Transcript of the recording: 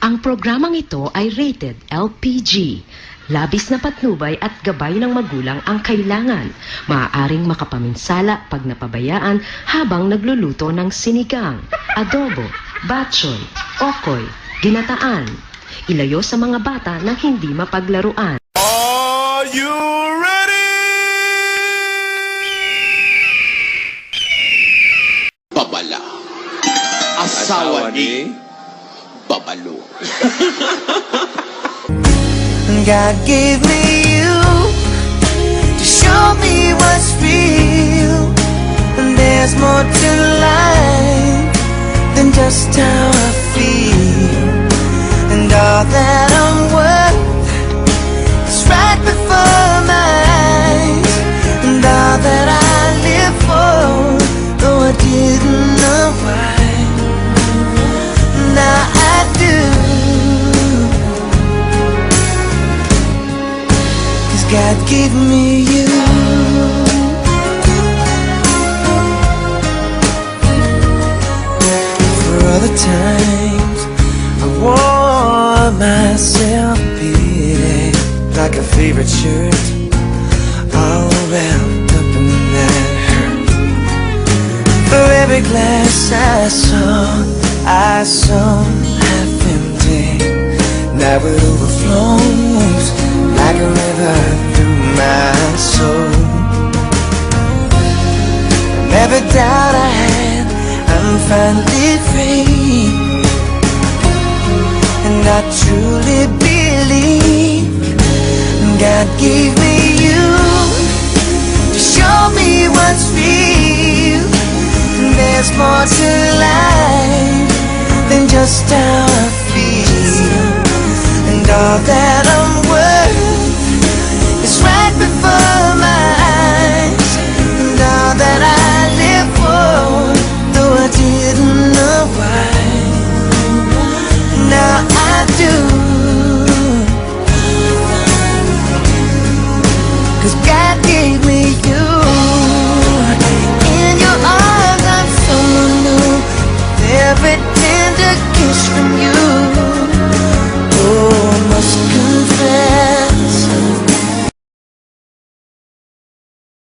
Ang programang ito ay rated LPG. Labis na patnubay at gabay ng magulang ang kailangan. Maaaring makapaminsala pag napabayaan habang nagluluto ng sinigang, adobo, batchoy, okoy, ginataan. Ilayo sa mga bata na hindi mapaglaruan. Are you ready? Babala. Asawa ni Babalo. God gave me you to show me what's real. And there's more to life than just how I feel. And all that I'm worth is right before my eyes. And all that I live for, though I didn't know why, now I do. God gave me you. For all the times I wore myself beat like a favorite shirt, all wrapped up in that hurt. For every glass I saw half empty, now it overflows like a river through my soul. And every doubt I had, I'm finally free. And I truly believe God gave me you to show me what's real. And there's more to life than just how I feel. And all that I'm worth is right before my eyes. And all that I live for, though I didn't know why, now I do. 'Cause God gave me you. In your arms I'm someone new, every tender kiss from you. Oh, I must confess,